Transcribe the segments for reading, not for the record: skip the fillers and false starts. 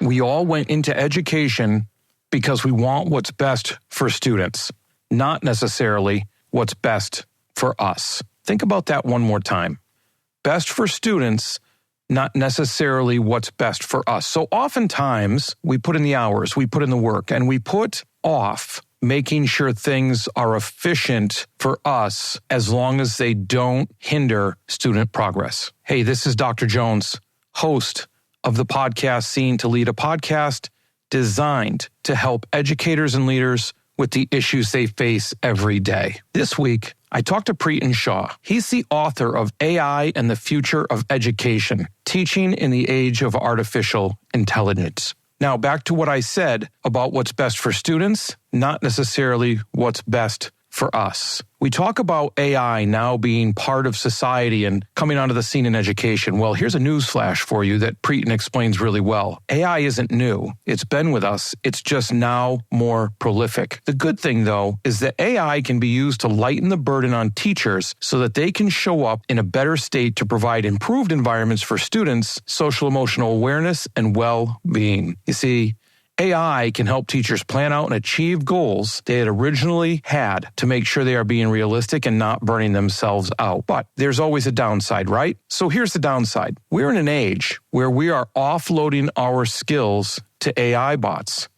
We all went into education because we want what's best for students, not necessarily what's best for us. Think about that one more time. Best for students, not necessarily what's best for us. So oftentimes we put in the hours, we put in the work, and we put off making sure things are efficient for us as long as they don't hinder student progress. Hey, this is Dr. Jones, host of the podcast Seeing to Lead, a podcast designed to help educators and leaders with the issues they face every day. This week, I talked to Priten Shah. He's the author of AI and the Future of Education, Teaching in the Age of Artificial Intelligence. Now, back to what I said about what's best for students, not necessarily what's best for us. We talk about AI now being part of society and coming onto the scene in education. Well, here's a news flash for you that Priten explains really well. AI isn't new. It's been with us. It's just now more prolific. The good thing, though, is that AI can be used to lighten the burden on teachers so that they can show up in a better state to provide improved environments for students, social emotional awareness, and well-being. You see, AI can help teachers plan out and achieve goals they had originally had to make sure they are being realistic and not burning themselves out. But there's always a downside, right? So here's the downside. We're in an age where we are offloading our skills to AI bots.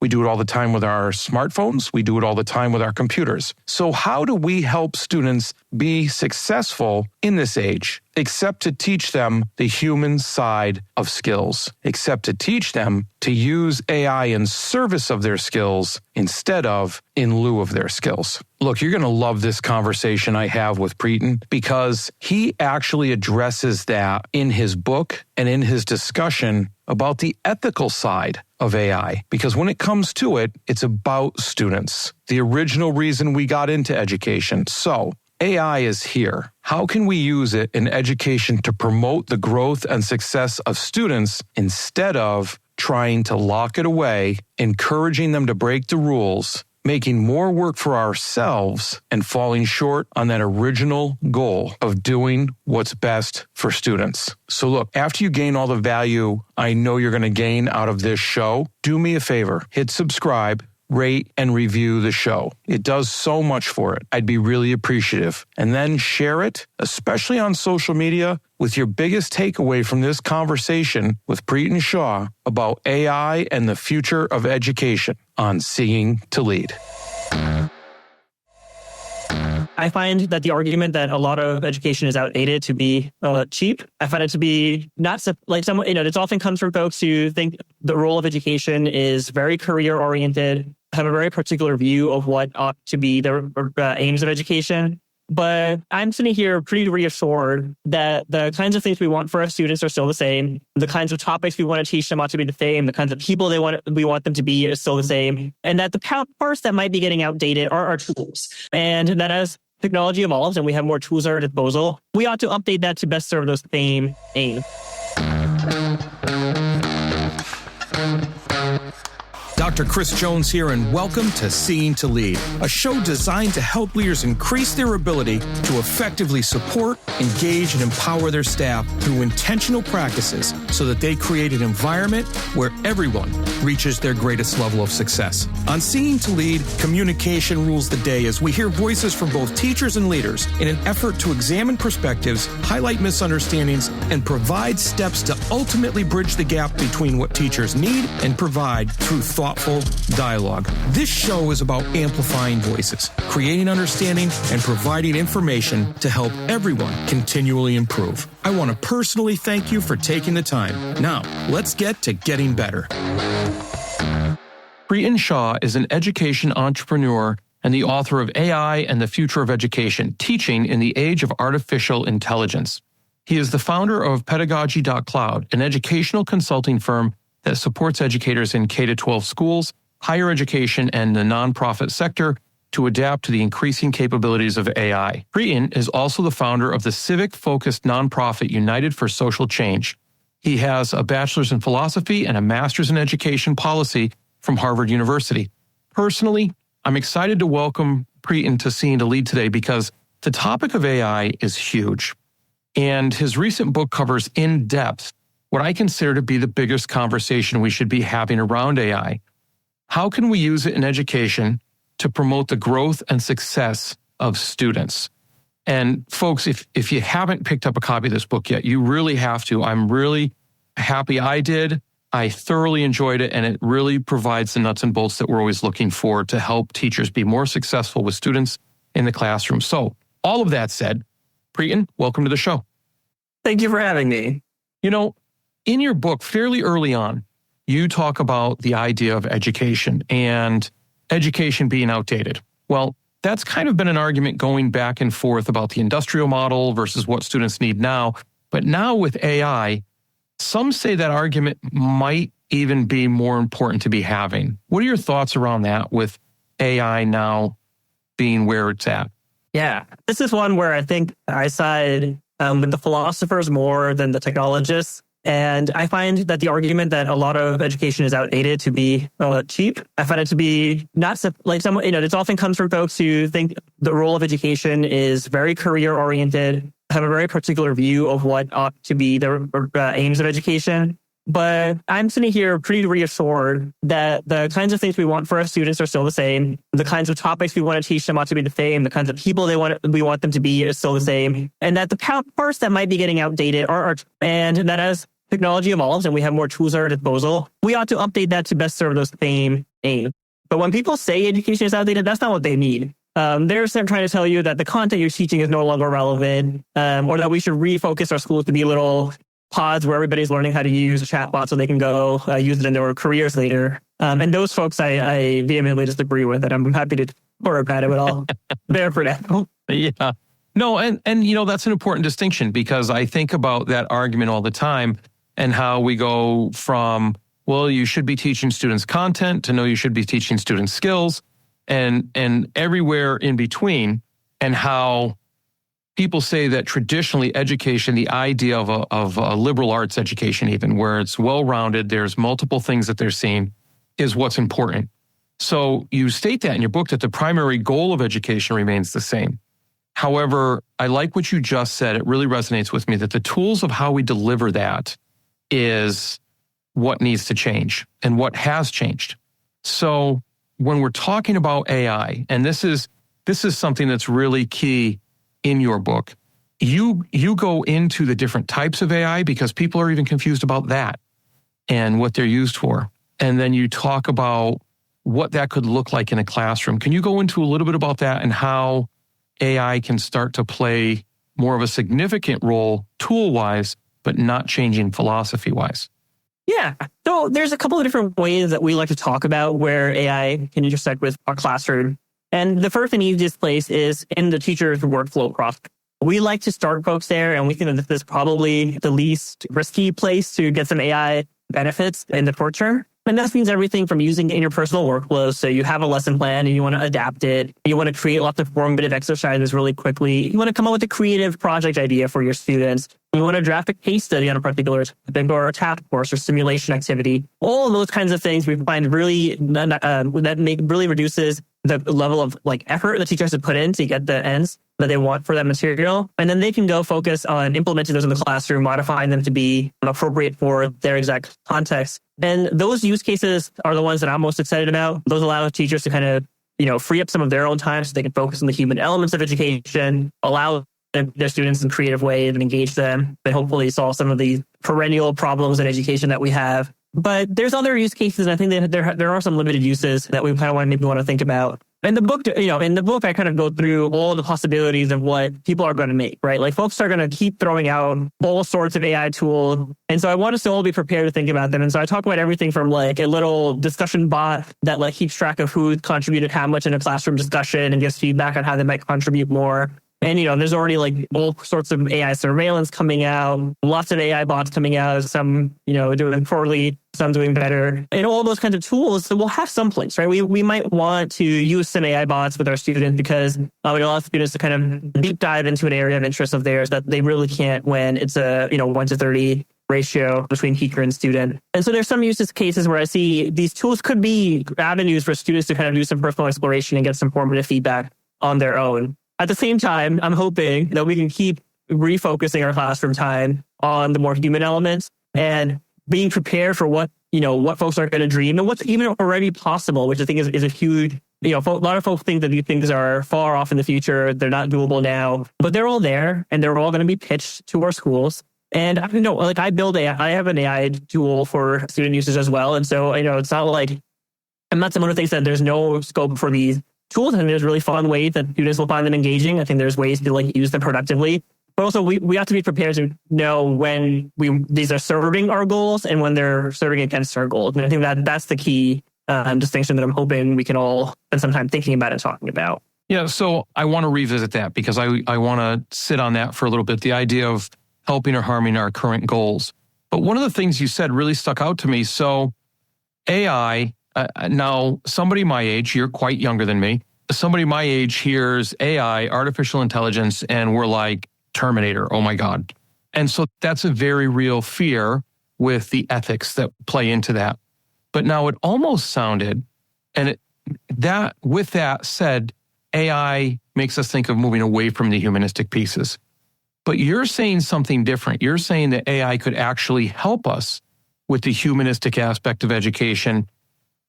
We do it all the time with our smartphones. We do it all the time with our computers. So how do we help students be successful in this age, except to teach them the human side of skills, except to teach them to use AI in service of their skills instead of in lieu of their skills? Look, you're going to love this conversation I have with Priten because he actually addresses that in his book and in his discussion about the ethical side of AI. Because when it comes to it, it's about students, the original reason we got into education. So AI is here. How can we use it in education to promote the growth and success of students instead of trying to lock it away, encouraging them to break the rules, making more work for ourselves, and falling short on that original goal of doing what's best for students? So look, after you gain all the value I know you're going to gain out of this show, do me a favor, hit subscribe, rate, and review the show. It does so much for it. I'd be really appreciative. And then share it, especially on social media, with your biggest takeaway from this conversation with Priten Shah about AI and the future of education on Seeing to Lead. I find that the argument that a lot of education is outdated to be cheap. I find it to be not like someone, it often comes from folks who think the role of education is very career oriented, have a very particular view of what ought to be the aims of education. But I'm sitting here pretty reassured that the kinds of things we want for our students are still the same. The kinds of topics we want to teach them ought to be the same. The kinds of people we want them to be is still the same. And that the parts that might be getting outdated are our tools. And that as technology evolves and we have more tools at our disposal, we ought to update that to best serve those same aims. Dr. Chris Jones here, and welcome to Seeing to Lead, a show designed to help leaders increase their ability to effectively support, engage, and empower their staff through intentional practices so that they create an environment where everyone reaches their greatest level of success. On Seeing to Lead, communication rules the day as we hear voices from both teachers and leaders in an effort to examine perspectives, highlight misunderstandings, and provide steps to ultimately bridge the gap between what teachers need and provide through thoughtful dialogue. This show is about amplifying voices, creating understanding, and providing information to help everyone continually improve. I want to personally thank you for taking the time. Now, let's get to getting better. Priten Shah is an education entrepreneur and the author of AI and the Future of Education, Teaching in the Age of Artificial Intelligence. He is the founder of Pedagogy.Cloud, an educational consulting firm that supports educators in K-12 schools, higher education, and the nonprofit sector to adapt to the increasing capabilities of AI. Priten is also the founder of the civic-focused nonprofit United for Social Change. He has a bachelor's in philosophy and a master's in education policy from Harvard University. Personally, I'm excited to welcome Priten to Seeing to Lead today because the topic of AI is huge. And his recent book covers in depth what I consider to be the biggest conversation we should be having around AI. How can we use it in education to promote the growth and success of students? And folks, if you haven't picked up a copy of this book yet, you really have to. I'm really happy I did. I thoroughly enjoyed it, and it really provides the nuts and bolts that we're always looking for to help teachers be more successful with students in the classroom. So all of that said, Priten, welcome to the show. Thank you for having me. You know, in your book, fairly early on, you talk about the idea of education and education being outdated. Well, that's kind of been an argument going back and forth about the industrial model versus what students need now. But now with AI, some say that argument might even be more important to be having. What are your thoughts around that with AI now being where it's at? Yeah, this is one where I think I side with the philosophers more than the technologists. And I find that the argument that a lot of education is outdated to be cheap. I find it to be not like someone, it often comes from folks who think the role of education is very career oriented, have a very particular view of what ought to be the aims of education. But I'm sitting here pretty reassured that the kinds of things we want for our students are still the same. The kinds of topics we want to teach them ought to be the same. The kinds of people we want them to be is still the same. And that the parts that might be getting outdated and that as technology evolves and we have more tools at our disposal, we ought to update that to best serve those same aims. But when people say education is outdated, that's not what they mean. They're trying to tell you that the content you're teaching is no longer relevant, or that we should refocus our schools to be little pods where everybody's learning how to use a chatbot so they can go use it in their careers later. And those folks I vehemently disagree with, and I'm happy to talk about it, but I'll bear for now. Yeah. No, and that's an important distinction, because I think about that argument all the time and how we go from, well, you should be teaching students content to no, you should be teaching students skills, and everywhere in between, and how people say that traditionally education, the idea of a liberal arts education even, where it's well-rounded, there's multiple things that they're seeing, is what's important. So you state that in your book that the primary goal of education remains the same. However, I like what you just said. It really resonates with me that the tools of how we deliver that is what needs to change and what has changed. So when we're talking about AI, and this is something that's really key in your book, you go into the different types of AI because people are even confused about that and what they're used for. And then you talk about what that could look like in a classroom. Can you go into a little bit about that and how AI can start to play more of a significant role tool-wise, but not changing philosophy-wise? Yeah. So there's a couple of different ways that we like to talk about where AI can intersect with our classroom. And the first and easiest place is in the teacher's workflow process. We like to start folks there, and we think that this is probably the least risky place to get some AI benefits in the short term. And that means everything from using it in your personal workflows. So you have a lesson plan and you want to adapt it. You want to create lots of formative exercises really quickly. You want to come up with a creative project idea for your students. You want to draft a case study on a particular topic or a task force or simulation activity. All of those kinds of things we find really really reduces the level of effort the teacher has to put in to get the ends that they want for that material. And then they can go focus on implementing those in the classroom, modifying them to be appropriate for their exact context. And those use cases are the ones that I'm most excited about. Those allow teachers to kind of, free up some of their own time so they can focus on the human elements of education, allow their students in creative ways and engage them, and hopefully solve some of the perennial problems in education that we have. But there's other use cases, and I think that there are some limited uses that we kind of want to think about. In the book, I kind of go through all the possibilities of what people are going to make, right? Like folks are going to keep throwing out all sorts of AI tools. And so I want us to all be prepared to think about them. And so I talk about everything from a little discussion bot that keeps track of who contributed how much in a classroom discussion and gives feedback on how they might contribute more. And, there's already all sorts of AI surveillance coming out, lots of AI bots coming out, some, doing poorly, some doing better, and all those kinds of tools. So we'll have some place, right? We might want to use some AI bots with our students because we allow students to kind of deep dive into an area of interest of theirs that they really can't when it's a, 1-to-30 ratio between teacher and student. And so there's some use cases where I see these tools could be avenues for students to kind of do some personal exploration and get some formative feedback on their own. At the same time, I'm hoping that we can keep refocusing our classroom time on the more human elements. and being prepared for what folks are going to dream and what's even already possible, which I think is a huge, a lot of folks think that these things are far off in the future. They're not doable now, but they're all there and they're all going to be pitched to our schools. And I have an AI tool for student usage as well. And so, it's not like, I'm not someone who thinks that there's no scope for these tools. And there's really fun ways that students will find them engaging. I think there's ways to use them productively. But also we have to be prepared to know when these are serving our goals and when they're serving against our goals. And I think that's the key distinction that I'm hoping we can all spend some time thinking about and talking about. Yeah, so I want to revisit that because I want to sit on that for a little bit, the idea of helping or harming our current goals. But one of the things you said really stuck out to me. So AI, now somebody my age, you're quite younger than me, somebody my age hears AI, artificial intelligence, and we're like, Terminator, oh my God. And so that's a very real fear with the ethics that play into that. But now it almost sounded, with that said, AI makes us think of moving away from the humanistic pieces. But you're saying something different. You're saying that AI could actually help us with the humanistic aspect of education.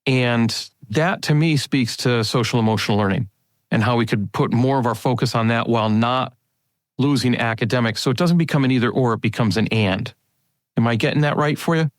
And that to me speaks to social emotional learning and how we could put more of our focus on that while not losing academics. So it doesn't become an either or, it becomes an and. Am I getting that right for you?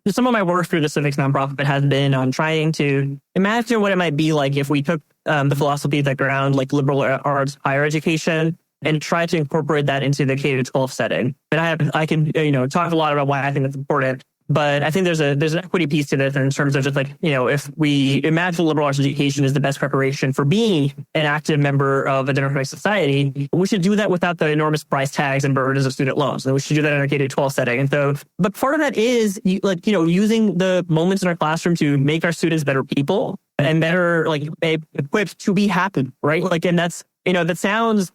Some of my work through the civics nonprofit has been on trying to imagine what it might be like if we took the philosophies that ground liberal arts higher education and try to incorporate that into the K-12 setting. And I can talk a lot about why I think that's important. But I think there's an equity piece to this in terms of just if we imagine liberal arts education is the best preparation for being an active member of a democratic society, we should do that without the enormous price tags and burdens of student loans. And we should do that in our K-12 setting. And so, but part of that is using the moments in our classroom to make our students better people and better equipped to be happy, right? And that's, that sounds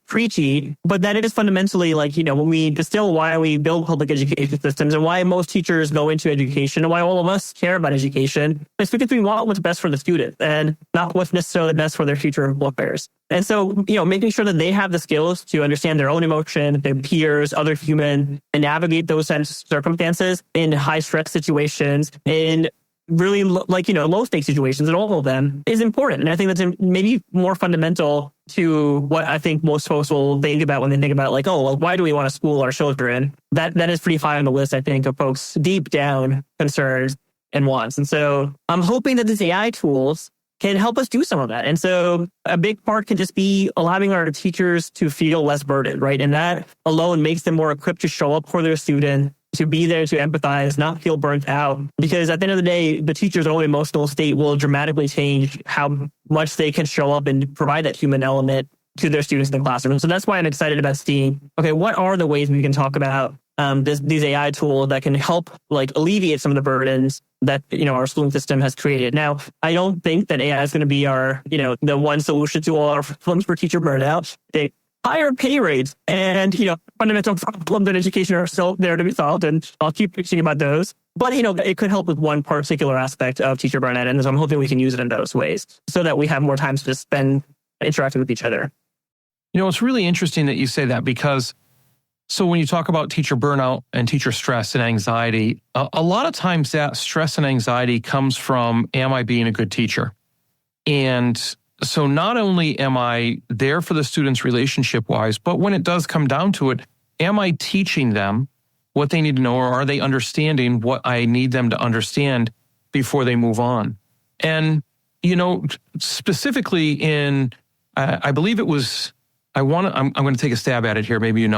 preachy, but that is fundamentally when we distill why we build public education systems and why most teachers go into education and why all of us care about education, it's because we want what's best for the student and not what's necessarily best for their future welfares. And so, making sure that they have the skills to understand their own emotion, their peers, other humans, and navigate those circumstances in high stress situations, in really low stakes situations, and all of them is important. And I think that's maybe more fundamental to what I think most folks will think about when they think about why do we want to school our children? That is pretty high on the list, I think, of folks' deep down concerns and wants. And so I'm hoping that these AI tools can help us do some of that. And so a big part can just be allowing our teachers to feel less burdened, right? And that alone makes them more equipped to show up for their student, to be there, to empathize, not feel burnt out. Because at the end of the day, the teacher's own emotional state will dramatically change how much they can show up and provide that human element to their students in the classroom. So that's why I'm excited about seeing, okay, what are the ways we can talk about these AI tools that can help alleviate some of the burdens that our schooling system has created. Now, I don't think that AI is going to be our the one solution to all our problems for teacher burnout. Higher pay rates and, fundamental problems in education are still there to be solved. And I'll keep preaching about those. But, it could help with one particular aspect of teacher burnout. And so I'm hoping we can use it in those ways so that we have more time to spend interacting with each other. It's really interesting that you say that because so when you talk about teacher burnout and teacher stress and anxiety, a lot of times that stress and anxiety comes from, am I being a good teacher? And so not only am I there for the students relationship-wise, but when it does come down to it, am I teaching them what they need to know, or are they understanding what I need them to understand before they move on? And, specifically in, I believe it was, I'm going to take a stab at it here, maybe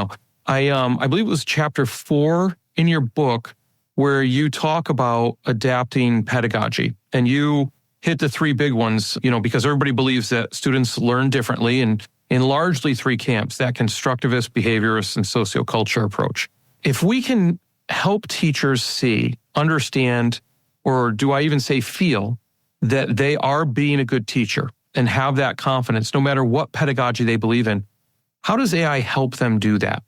I believe it was chapter 4 in your book where you talk about adapting pedagogy, and you hit the 3 big ones, because everybody believes that students learn differently and in largely 3 camps, that constructivist, behaviorist, and socioculture approach. If we can help teachers see, understand, or do I even say feel that they are being a good teacher and have that confidence, no matter what pedagogy they believe in, how does AI help them do that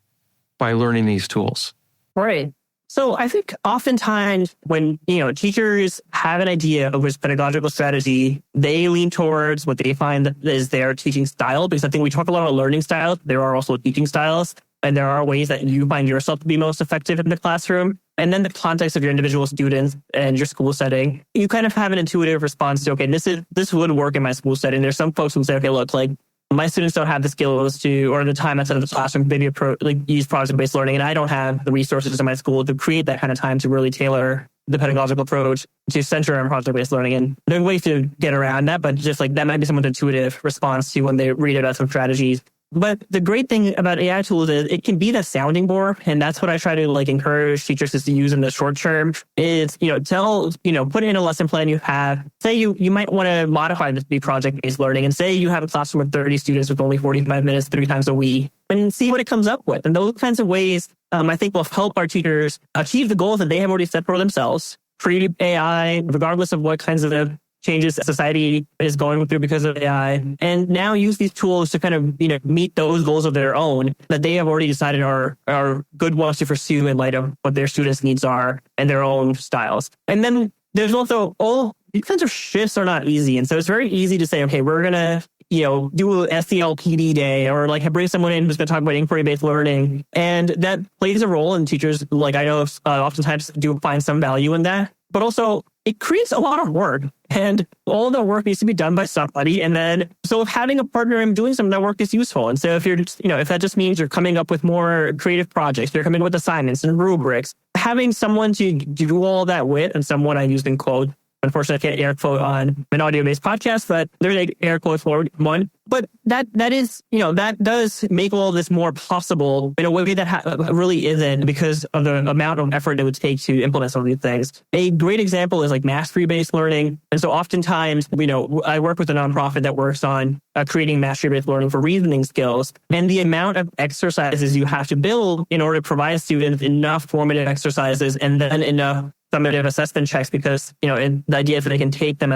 by learning these tools? Right. So I think oftentimes when, teachers have an idea of which pedagogical strategy, they lean towards what they find is their teaching style, because I think we talk a lot about learning styles. There are also teaching styles. and there are ways that you find yourself to be most effective in the classroom. And then the context of your individual students and your school setting, you kind of have an intuitive response to, okay, this would work in my school setting. There's some folks who say, okay, look, like my students don't have the skills to, or the time outside of the classroom, maybe use project-based learning, and I don't have the resources in my school to create that kind of time to really tailor the pedagogical approach to center on project-based learning. And there are ways to get around that, but just like that might be someone's intuitive response to when they read about some strategies. But the great thing about AI tools is it can be that sounding board. And that's what I try to encourage teachers to use in the short term is, put in a lesson plan you have. Say you might want to modify this to be project-based learning, and say you have a classroom of 30 students with only 45 minutes, 3 times a week, and see what it comes up with. And those kinds of ways, I think will help our teachers achieve the goals that they have already set for themselves, create AI, regardless of what kinds of changes society is going through because of AI, and now use these tools to kind of, meet those goals of their own that they have already decided are good ones to pursue in light of what their students' needs are and their own styles. And then there's also all these kinds of shifts are not easy. And so it's very easy to say, okay, we're going to, do a SELPD day or bring someone in who's going to talk about inquiry-based learning. And that plays a role, and teachers, I know oftentimes do find some value in that. But also, it creates a lot of work, and all of the work needs to be done by somebody. And then, so having a partner in doing some of that work is useful. And so if you're just, if that just means you're coming up with more creative projects, you're coming up with assignments and rubrics, having someone to do all that with, and someone I used in quote, unfortunately, I can't air quote on an audio-based podcast, but there's an air quote for one. But that is, that does make all this more possible in a way that really isn't because of the amount of effort it would take to implement some of these things. A great example is mastery-based learning. And so oftentimes, I work with a nonprofit that works on creating mastery-based learning for reasoning skills. And the amount of exercises you have to build in order to provide students enough formative exercises and then enough summative assessment checks, because, the idea is that they can take them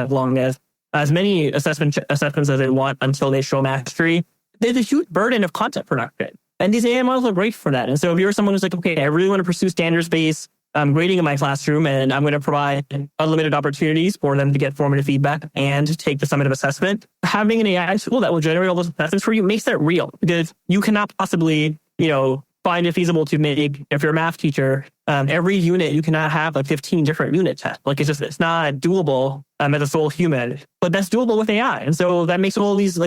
as many assessments as they want until they show mastery. There's a huge burden of content production. And these AI models are great for that. And so if you're someone who's okay, I really want to pursue standards-based grading in my classroom, and I'm going to provide unlimited opportunities for them to get formative feedback and take the summative assessment, having an AI tool that will generate all those assessments for you makes that real, because you cannot possibly, find it feasible to make, if you're a math teacher, every unit, you cannot have 15 different unit tests. It's not doable as a sole human, but that's doable with AI. And so that makes all these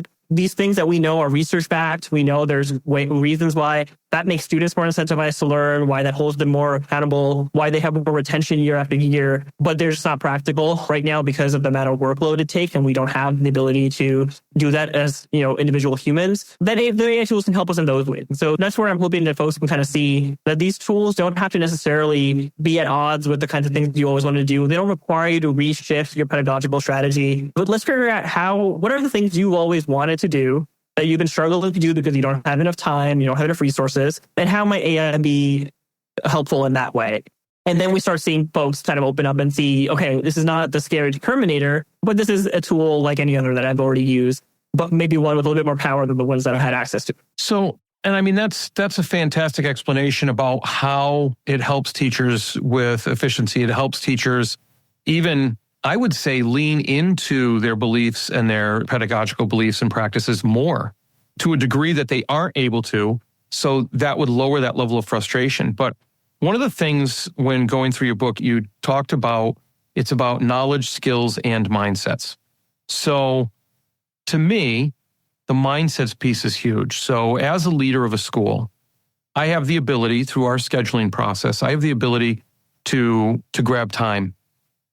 things that we know are research-backed. We know there's reasons why that makes students more incentivized to learn, why that holds them more accountable, why they have more retention year after year, but they're just not practical right now because of the amount of workload it takes, and we don't have the ability to do that as, individual humans. That the AI tools can help us in those ways. And so that's where I'm hoping that folks can kind of see that these tools don't have to necessarily be at odds with the kinds of things you always want to do. They don't require you to reshift your pedagogical strategy, but let's figure out what are the things you always wanted to do that you've been struggling to do because you don't have enough time, you don't have enough resources, and how might AI be helpful in that way? And then we start seeing folks kind of open up and see, okay, this is not the scary determinator, but this is a tool like any other that I've already used, but maybe one with a little bit more power than the ones that I had access to. So, and I mean, that's a fantastic explanation about how it helps teachers with efficiency. It helps teachers even, I would say, lean into their beliefs and their pedagogical beliefs and practices more to a degree that they aren't able to. So that would lower that level of frustration. But one of the things when going through your book, you talked about, it's about knowledge, skills, and mindsets. So to me, the mindsets piece is huge. So as a leader of a school, I have the ability through our scheduling process, I have the ability to grab time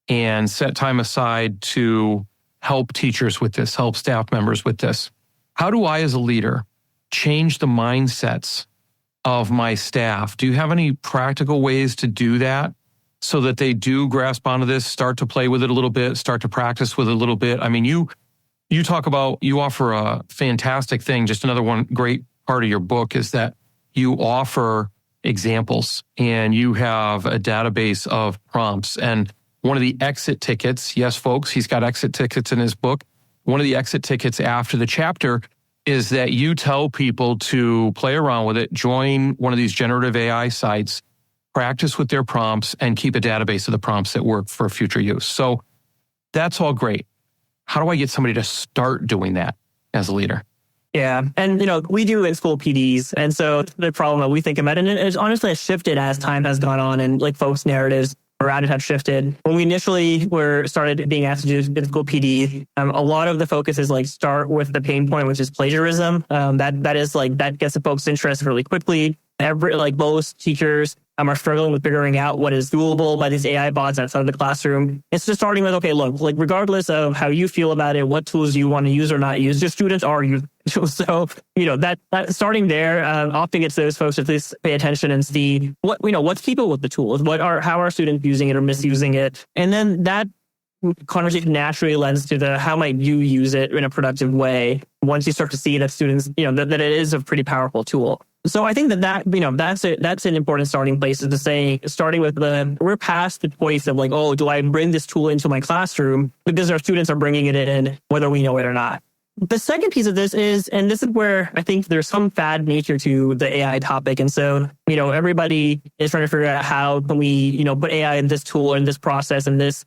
and set time aside to help teachers with this, help staff members with this. How do I, as a leader, change the mindsets of my staff? Do you have any practical ways to do that so that they do grasp onto this, start to play with it a little bit, start to practice with it a little bit? I mean, you talk about, you offer a fantastic thing. Just another one great part of your book is that you offer examples and you have a database of prompts. And one of the exit tickets, yes, folks, he's got exit tickets in his book. One of the exit tickets after the chapter is that you tell people to play around with it, join one of these generative AI sites, practice with their prompts, and keep a database of the prompts that work for future use. So that's all great. How do I get somebody to start doing that as a leader? Yeah. And, we do in-school PDs. And so the problem that we think about, and it honestly has shifted as time has gone on and like folks' narratives around it have shifted. When we initially started being asked to do in-school PD, a lot of the focus is like start with the pain point, which is plagiarism. That gets the folks' interest really quickly. Most teachers are struggling with figuring out what is doable by these AI bots outside of the classroom. It's just starting with, okay, look, like regardless of how you feel about it, what tools you want to use or not use, your students are using. So, that starting there often gets those folks to at least pay attention and see what's people with the tools, how are students using it or misusing it. And then that conversation naturally lends to how might you use it in a productive way once you start to see that students, that it is a pretty powerful tool. So I think that's an important starting place, is to say, starting with we're past the choice of like, oh, do I bring this tool into my classroom because our students are bringing it in, whether we know it or not. The second piece of this is, and this is where I think there's some fad nature to the AI topic. And so, everybody is trying to figure out how can we, put AI in this tool, in this process, in this,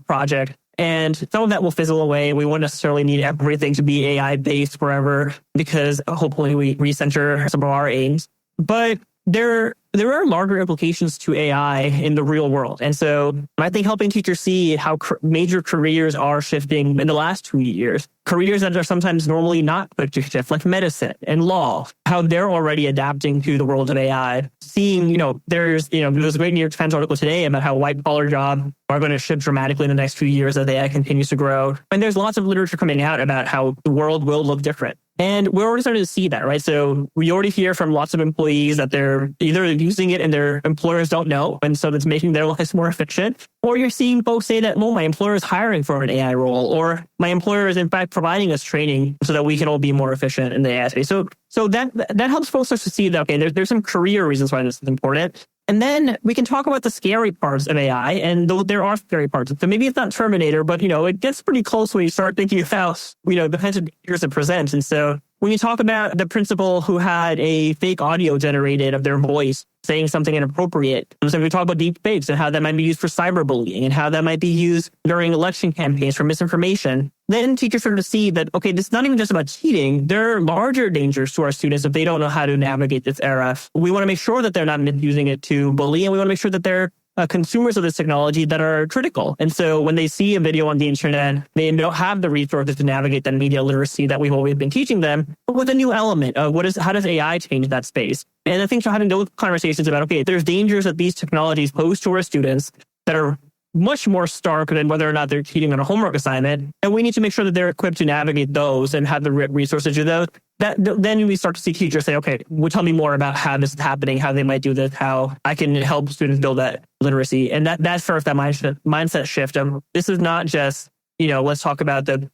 project. And some of that will fizzle away. We won't necessarily need everything to be AI-based forever, because hopefully we recenter some of our aims. But there are larger implications to AI in the real world. And so I think helping teachers see how major careers are shifting in the last 2 years, careers that are sometimes normally not quick to shift, like medicine and law, how they're already adapting to the world of AI. Seeing, there's a great New York Times article today about how white-collar jobs are going to shift dramatically in the next few years as AI continues to grow. And there's lots of literature coming out about how the world will look different. And we're already starting to see that, right? So we already hear from lots of employees that they're either using it and their employers don't know, and so that's making their lives more efficient. Or you're seeing folks say that, well, my employer is hiring for an AI role, or my employer is in fact providing us training so that we can all be more efficient in the AI space. So that helps folks start to see that, okay, there's some career reasons why this is important. And then we can talk about the scary parts of AI, and there are scary parts. So maybe it's not Terminator, but, it gets pretty close when you start thinking about, the kinds of dangers it presents. And so when you talk about the principal who had a fake audio generated of their voice saying something inappropriate, so we talk about deep fakes and how that might be used for cyberbullying and how that might be used during election campaigns for misinformation, then teachers start to see that, okay, this is not even just about cheating. There are larger dangers to our students if they don't know how to navigate this era. We want to make sure that they're not misusing it to bully, and we want to make sure that they're consumers of this technology that are critical. And so when they see a video on the internet, they don't have the resources to navigate that media literacy that we've always been teaching them, but with a new element of how does AI change that space? And I think having those conversations about, okay, there's dangers that these technologies pose to our students that are much more stark than whether or not they're cheating on a homework assignment. And we need to make sure that they're equipped to navigate those and have the resources to do those. Then we start to see teachers say, okay, well, tell me more about how this is happening, how they might do this, how I can help students build that literacy. And that's first, that mindset shift. This is not just, let's talk about the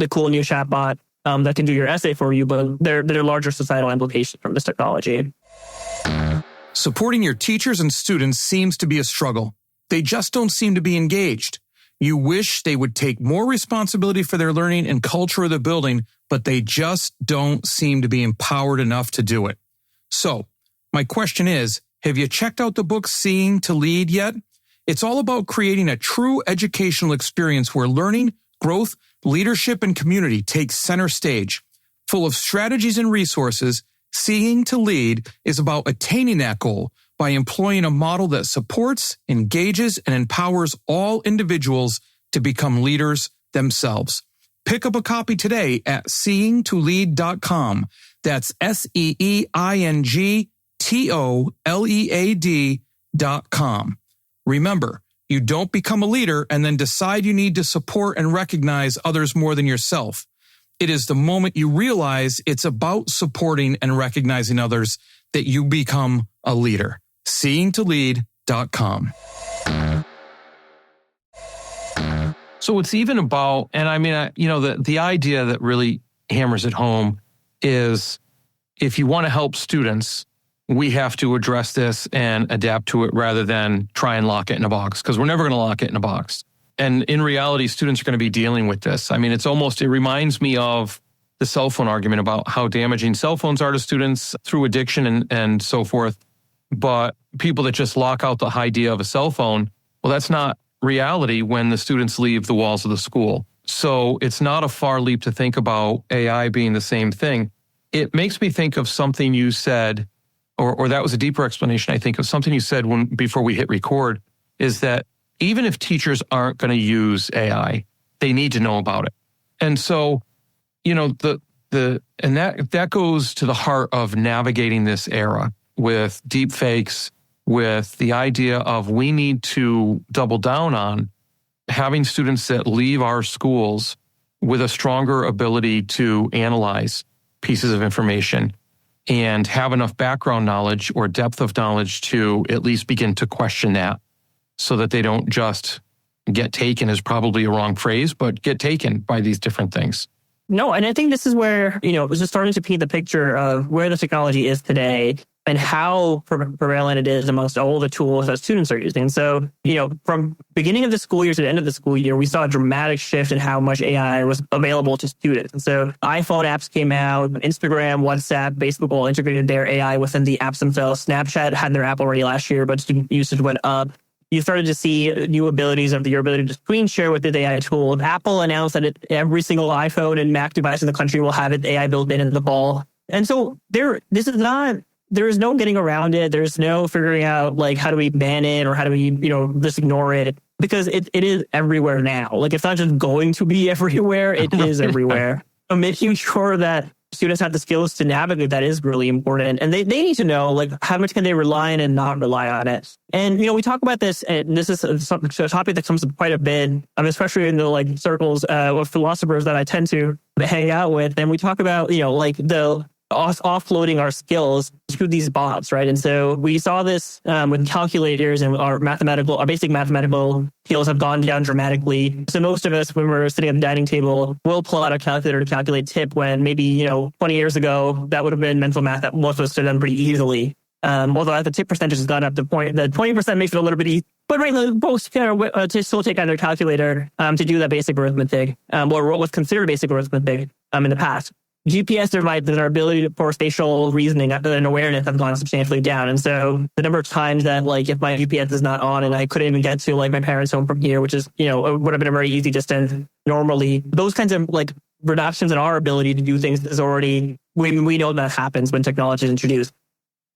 cool new chatbot that can do your essay for you, but there are larger societal implications from this technology. Supporting your teachers and students seems to be a struggle. They just don't seem to be engaged. You wish they would take more responsibility for their learning and culture of the building, but they just don't seem to be empowered enough to do it. So, my question is, have you checked out the book Seeing to Lead yet? It's all about creating a true educational experience where learning, growth, leadership, and community take center stage. Full of strategies and resources, Seeing to Lead is about attaining that goal by employing a model that supports, engages, and empowers all individuals to become leaders themselves. Pick up a copy today at seeingtolead.com. That's seeingtolead.com. Remember, you don't become a leader and then decide you need to support and recognize others more than yourself. It is the moment you realize it's about supporting and recognizing others that you become a leader. seeingtolead.com. So it's even about, and I mean, the idea that really hammers it home is if you want to help students, we have to address this and adapt to it rather than try and lock it in a box, because we're never going to lock it in a box. And in reality, students are going to be dealing with this. I mean, it reminds me of the cell phone argument about how damaging cell phones are to students through addiction and so forth. But people that just lock out the idea of a cell phone, well, that's not reality when the students leave the walls of the school. So it's not a far leap to think about AI being the same thing. It makes me think of something you said, or that was a deeper explanation, I think, of something you said before we hit record, is that even if teachers aren't going to use AI, they need to know about it. And so, that goes to the heart of navigating this era with deep fakes, with the idea of we need to double down on having students that leave our schools with a stronger ability to analyze pieces of information and have enough background knowledge or depth of knowledge to at least begin to question that, so that they don't just get taken, is probably a wrong phrase, but get taken by these different things. No, and I think this is where, it was just starting to paint the picture of where the technology is today and how prevalent it is amongst all the tools that students are using. So, from beginning of the school year to the end of the school year, we saw a dramatic shift in how much AI was available to students. And so iPhone apps came out, Instagram, WhatsApp, Facebook all integrated their AI within the apps themselves. Snapchat had their app already last year, but student usage went up. You started to see new abilities of your ability to screen share with the AI tool. Apple announced that every single iPhone and Mac device in the country will have its AI built in the fall. And so there is no getting around it. There's no figuring out how do we ban it or how do we, just ignore it, because it is everywhere now. It's not just going to be everywhere. It is everywhere. So making sure that students have the skills to navigate that is really important. And they need to know, how much can they rely on and not rely on it. And, we talk about this, and this is a topic that comes up quite a bit, especially in the circles of philosophers that I tend to hang out with. And we talk about, the offloading our skills to these bots, right? And so we saw this with calculators, and our basic mathematical skills have gone down dramatically. So most of us, when we're sitting at the dining table, will pull out a calculator to calculate tip, when maybe, 20 years ago, that would have been mental math that most of us had done pretty easily. Although the tip percentage has gone up to the point that 20% makes it a little bit easy. But right, most to still take out their calculator to do that basic arithmetic, or what was considered basic arithmetic in the past. GPS devices, our ability for spatial reasoning and awareness have gone substantially down. And so the number of times that if my GPS is not on and I couldn't even get to my parents' home from here, which is, would have been a very easy distance normally, those kinds of reductions in our ability to do things is already, we know that happens when technology is introduced.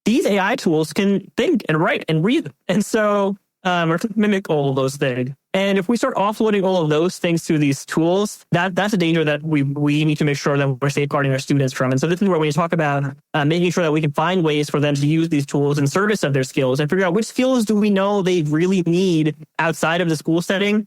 These AI tools can think and write and read. And so, or mimic all of those things. And if we start offloading all of those things to these tools, that's a danger that we need to make sure that we're safeguarding our students from. And so this is where we talk about making sure that we can find ways for them to use these tools in service of their skills, and figure out which skills do we know they really need outside of the school setting,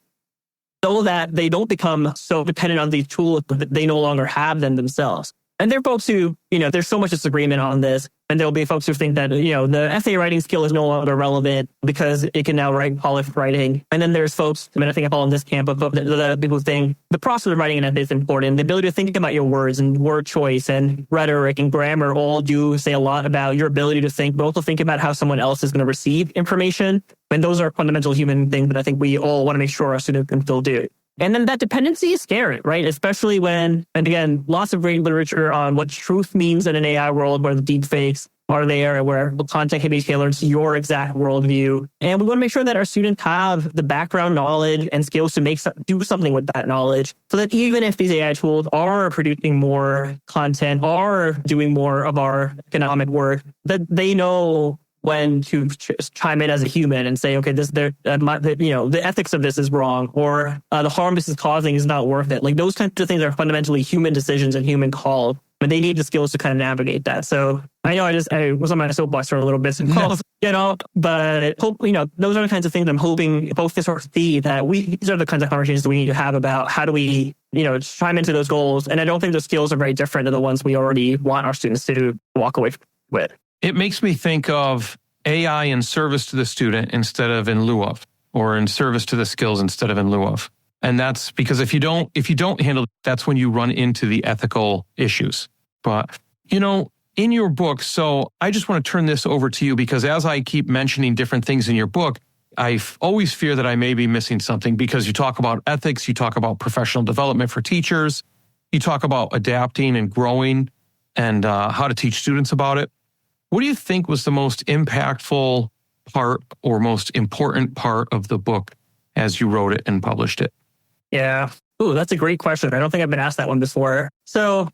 so that they don't become so dependent on these tools that they no longer have them themselves. And there are folks who, there's so much disagreement on this. And there'll be folks who think that, the essay writing skill is no longer relevant because it can now write polished writing. And then there's folks, I think I fall in this camp of the people who think the process of writing an essay is important. The ability to think about your words and word choice and rhetoric and grammar all do say a lot about your ability to think, but also think about how someone else is going to receive information. And those are fundamental human things that I think we all want to make sure our students can still do. And then that dependency is scary, right? Especially when, and again, lots of great literature on what truth means in an AI world where the deep fakes are there and where the content can be tailored to your exact worldview. And we want to make sure that our students have the background knowledge and skills to do something with that knowledge, so that even if these AI tools are producing more content, are doing more of our economic work, that they know when to chime in as a human and say, okay, the ethics of this is wrong, or the harm this is causing is not worth it. Those kinds of things are fundamentally human decisions and human calls, and they need the skills to kind of navigate that. So I know I was on my soapbox for a little bit, but hope, those are the kinds of things I'm hoping both to sort of see that these are the kinds of conversations that we need to have about how do we, chime into those goals. And I don't think those skills are very different than the ones we already want our students to walk away with. It makes me think of AI in service to the student instead of in lieu of, or in service to the skills instead of in lieu of. And that's because if you don't handle it, that's when you run into the ethical issues. But, in your book, so I just want to turn this over to you, because as I keep mentioning different things in your book, I always fear that I may be missing something, because you talk about ethics, you talk about professional development for teachers, you talk about adapting and growing and how to teach students about it. What do you think was the most impactful part or most important part of the book as you wrote it and published it? Yeah, Ooh, that's a great question. I don't think I've been asked that one before. So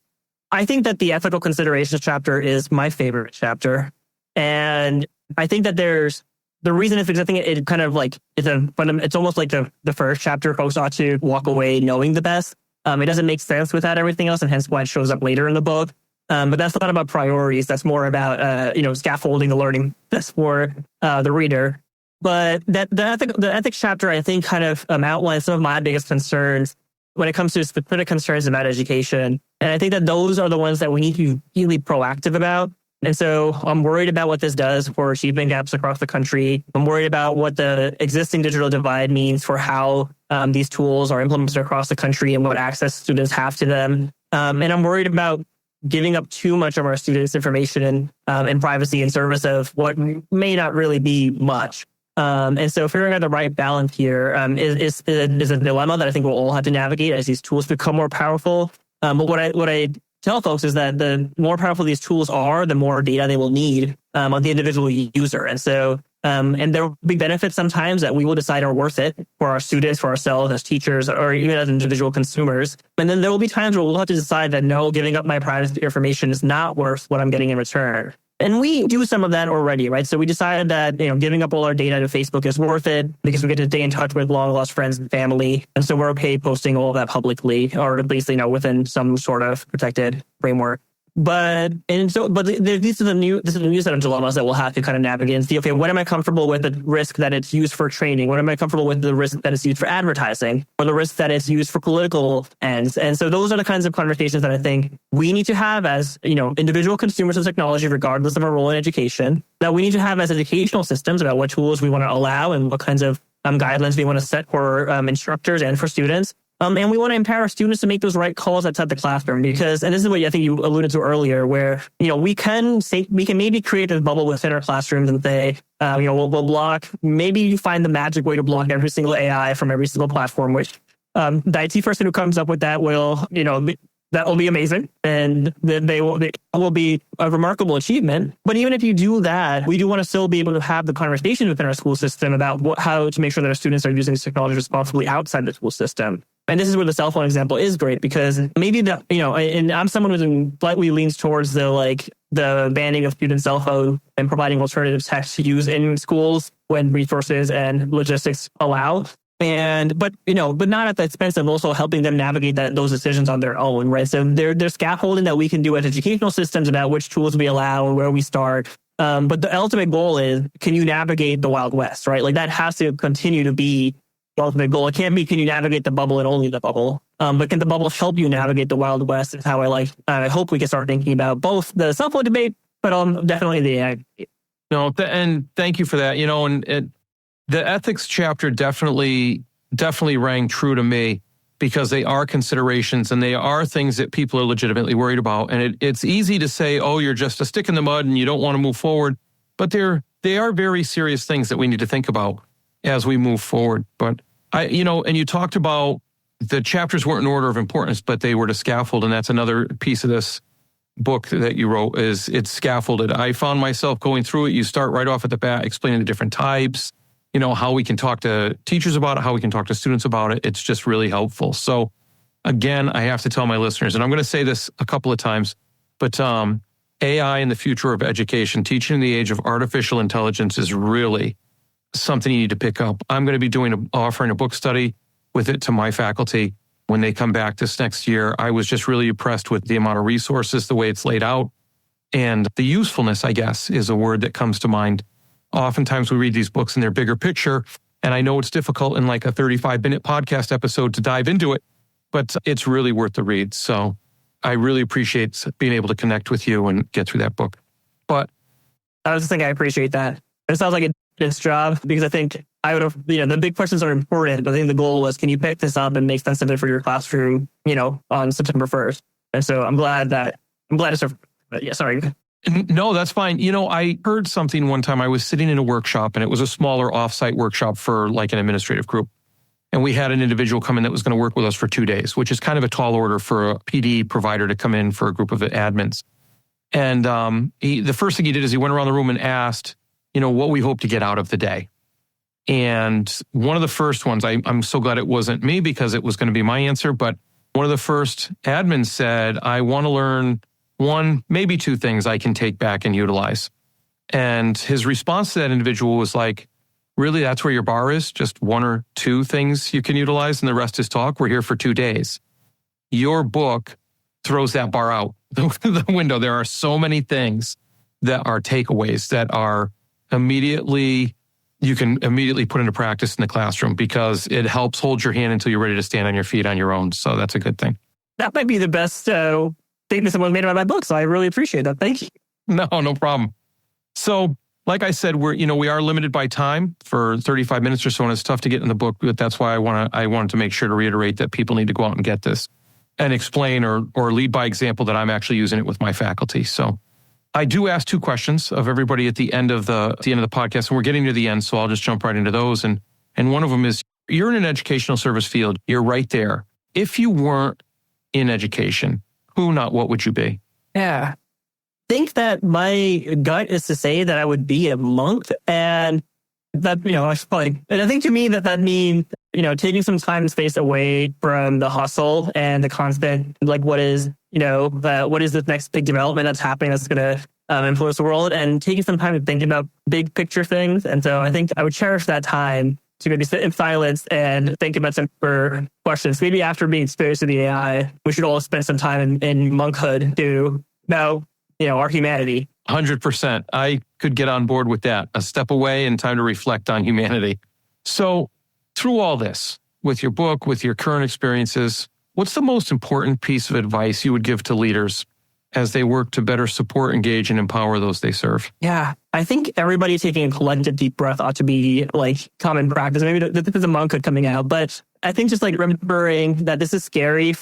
I think that the ethical considerations chapter is my favorite chapter. And I think that the reason is because I think it kind of like, it's almost like the first chapter folks ought to walk away knowing the best. It doesn't make sense without everything else, and hence why it shows up later in the book. But that's not about priorities. That's more about, scaffolding the learning. That's for the reader. But the ethics chapter, I think, kind of outlines some of my biggest concerns when it comes to specific concerns about education. And I think that those are the ones that we need to be really proactive about. And so I'm worried about what this does for achievement gaps across the country. I'm worried about what the existing digital divide means for how these tools are implemented across the country and what access students have to them. And I'm worried about giving up too much of our students' information and privacy in service of what may not really be much. And so figuring out the right balance here is a dilemma that I think we'll all have to navigate as these tools become more powerful. But what I tell folks is that the more powerful these tools are, the more data they will need on the individual user. And so, and there will be benefits sometimes that we will decide are worth it for our students, for ourselves as teachers, or even as individual consumers. And then there will be times where we'll have to decide that no, giving up my private information is not worth what I'm getting in return. And we do some of that already, right? So we decided that, giving up all our data to Facebook is worth it because we get to stay in touch with long lost friends and family. And so we're okay posting all of that publicly, or at least, within some sort of protected framework. But these are the new set of dilemmas that we'll have to kind of navigate and see, okay, what am I comfortable with the risk that it's used for training? What am I comfortable with the risk that it's used for advertising, or the risk that it's used for political ends? And so those are the kinds of conversations that I think we need to have as, individual consumers of technology, regardless of our role in education, that we need to have as educational systems about what tools we want to allow and what kinds of guidelines we want to set for instructors and for students. And we want to empower students to make those right calls outside the classroom because, and this is what I think you alluded to earlier, where, we can maybe create a bubble within our classrooms and say, we'll block, maybe you find the magic way to block every single AI from every single platform, which the IT person who comes up with that will, that will be amazing. And then it will be a remarkable achievement. But even if you do that, we do want to still be able to have the conversation within our school system about how to make sure that our students are using this technology responsibly outside the school system. And this is where the cell phone example is great because maybe and I'm someone who slightly leans towards the banning of student cell phone and providing alternative tech to use in schools when resources and logistics allow. But not at the expense of also helping them navigate those decisions on their own, right? So there's scaffolding that we can do as educational systems about which tools we allow and where we start. But the ultimate goal is, can you navigate the Wild West, right? Like that has to continue to be the ultimate goal. It can't be, can you navigate the bubble and only the bubble? But can the bubble help you navigate the Wild West is how I hope we can start thinking about both the cell phone debate, but definitely the AI debate. No, and thank you for that. The ethics chapter definitely rang true to me because they are considerations and they are things that people are legitimately worried about. And it's easy to say, oh, you're just a stick in the mud and you don't want to move forward. But they are very serious things that we need to think about as we move forward. But and you talked about the chapters weren't in order of importance, but they were to scaffold. And that's another piece of this book that you wrote is it's scaffolded. I found myself going through it. You start right off at the bat, explaining the different types, how we can talk to teachers about it, how we can talk to students about it. It's just really helpful. So again, I have to tell my listeners, and I'm going to say this a couple of times, but AI in the future of education, teaching in the age of artificial intelligence is really something you need to pick up. I'm going to be offering a book study with it to my faculty when they come back this next year. I was just really impressed with the amount of resources, the way it's laid out, and the usefulness, I guess, is a word that comes to mind. Oftentimes we read these books in their bigger picture, and I know it's difficult in like a 35-minute podcast episode to dive into it, but it's really worth the read. So I really appreciate being able to connect with you and get through that book. But I was just saying I appreciate that. It sounds like it's job because I think I would have, the big questions are important, but I think the goal was, can you pick this up and make sense of it for your classroom, on September 1st? And so I'm glad it's yeah, sorry. No, that's fine. I heard something one time. I was sitting in a workshop and it was a smaller offsite workshop for like an administrative group. And we had an individual come in that was going to work with us for 2 days, which is kind of a tall order for a PD provider to come in for a group of admins. And the first thing he did is he went around the room and asked, what we hope to get out of the day. And one of the first ones, I'm so glad it wasn't me because it was going to be my answer, but one of the first admins said, I want to learn one, maybe two things I can take back and utilize. And his response to that individual was like, really, that's where your bar is? Just one or two things you can utilize and the rest is talk? We're here for 2 days. Your book throws that bar out the window. There are so many things that are takeaways that are you can immediately put into practice in the classroom because it helps hold your hand until you're ready to stand on your feet on your own. So that's a good thing. That might be the best statement someone made about my book. So I really appreciate that. Thank you. No problem. So like I said, we are limited by time for 35 minutes or so, and it's tough to get in the book, but that's why I wanted to make sure to reiterate that people need to go out and get this and explain or lead by example that I'm actually using it with my faculty. So I do ask 2 questions of everybody at the end of the podcast, and we're getting to the end, so I'll just jump right into those. And one of them is, you're in an educational service field. You're right there. If you weren't in education, who, not what would you be? Yeah. I think that my gut is to say that I would be a monk, and that, I think to me that means, taking some time and space away from the hustle and the constant, like, what is the next big development that's happening that's going to influence the world, and taking some time to think about big picture things. And so I think I would cherish that time to maybe sit in silence and think about some questions. Maybe after being exposed to the AI, we should all spend some time in monkhood to know, our humanity. 100%. I could get on board with that. A step away and time to reflect on humanity. So through all this, with your book, with your current experiences, what's the most important piece of advice you would give to leaders as they work to better support, engage, and empower those they serve? Yeah, I think everybody taking a collective deep breath ought to be like common practice. Maybe this is a monkhood coming out, but I think just like remembering that this is scary if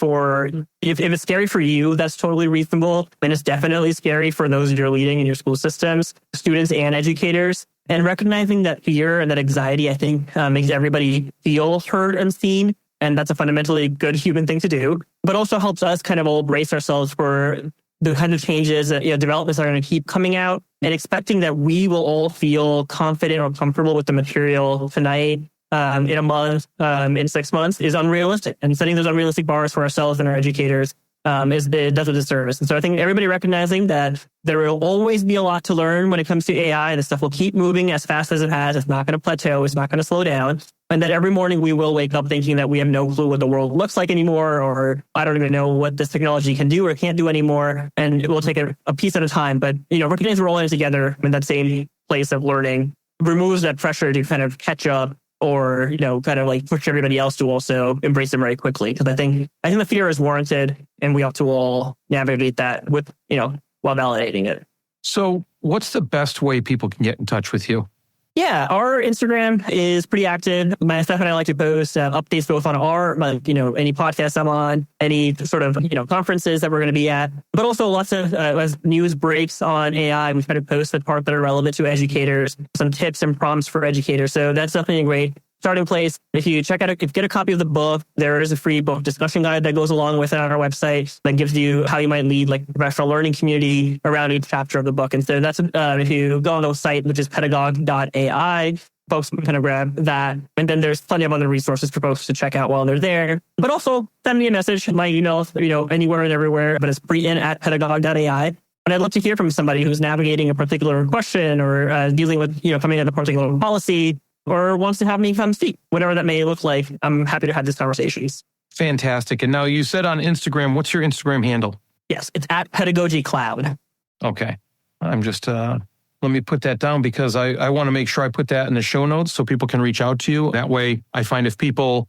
it's scary for you, that's totally reasonable. And it's definitely scary for those you're leading in your school systems, students and educators. And recognizing that fear and that anxiety, I think, makes everybody feel heard and seen. And that's a fundamentally good human thing to do, but also helps us kind of all brace ourselves for the kind of changes that developments are going to keep coming out, and expecting that we will all feel confident or comfortable with the material tonight, in a month, in 6 months is unrealistic. And setting those unrealistic bars for ourselves and our educators it does a disservice. And so I think everybody recognizing that there will always be a lot to learn when it comes to AI. This stuff will keep moving as fast as it has. It's not going to plateau. It's not going to slow down. And that every morning we will wake up thinking that we have no clue what the world looks like anymore, or I don't even know what this technology can do or can't do anymore. And it will take a piece at a time. But, recognize we're all in it together in that same place of learning removes that pressure to kind of catch up or, kind of like push everybody else to also embrace them very quickly. Because I think the fear is warranted, and we ought to all navigate that with, while validating it. So what's the best way people can get in touch with you? Yeah, our Instagram is pretty active. My staff and I like to post updates both on any podcasts I'm on, any sort of, conferences that we're going to be at, but also lots of as news breaks on AI. We try to post the part that are relevant to educators, some tips and prompts for educators. So that's definitely a great starting place. If you get a copy of the book, there is a free book discussion guide that goes along with it on our website that gives you how you might lead like the professional learning community around each chapter of the book. And so that's if you go on the site, which is Pedagogy.Cloud, folks can kind of grab that. And then there's plenty of other resources for folks to check out while they're there. But also send me a message. My email, anywhere and everywhere, but it's Priten@Pedagogy.Cloud. And I'd love to hear from somebody who's navigating a particular question or dealing with, coming at a particular policy, or wants to have me come speak, whatever that may look like. I'm happy to have these conversations. Fantastic. And now you said on Instagram, what's your Instagram handle? Yes, it's @Pedagogy.Cloud. Okay. I'm just, let me put that down because I want to make sure I put that in the show notes so people can reach out to you. That way I find if people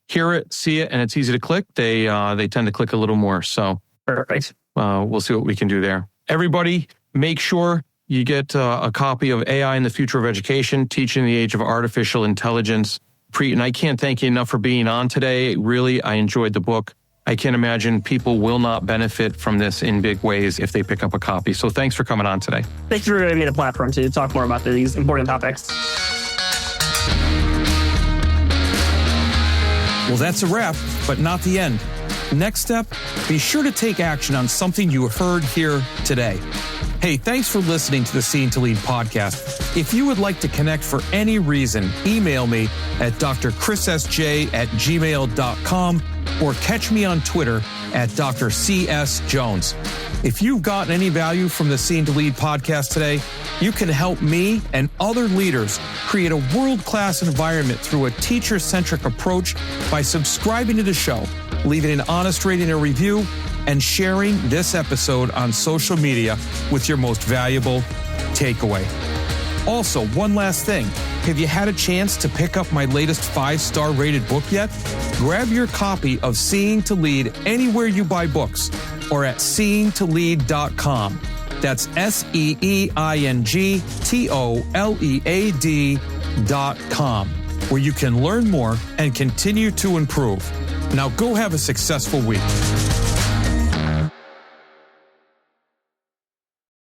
hear it, see it, and it's easy to click, they tend to click a little more. So perfect. We'll see what we can do there. Everybody, make sure you get a copy of AI in the Future of Education, Teaching in the Age of Artificial Intelligence. Priten, I can't thank you enough for being on today. Really, I enjoyed the book. I can't imagine people will not benefit from this in big ways if they pick up a copy. So thanks for coming on today. Thanks for giving me the platform to talk more about these important topics. Well, that's a wrap, but not the end. Next step, be sure to take action on something you heard here today. Hey, thanks for listening to the Seeing to Lead podcast. If you would like to connect for any reason, email me at drchrissj@gmail.com or catch me on Twitter at Dr. C.S. Jones. If you've gotten any value from the Seeing to Lead podcast today, you can help me and other leaders create a world-class environment through a teacher-centric approach by subscribing to the show, leaving an honest rating and review, and sharing this episode on social media with your most valuable takeaway. Also, one last thing. Have you had a chance to pick up my latest 5-star rated book yet? Grab your copy of Seeing to Lead anywhere you buy books or at seeingtolead.com. That's seeingtolead.com, where you can learn more and continue to improve. Now go have a successful week.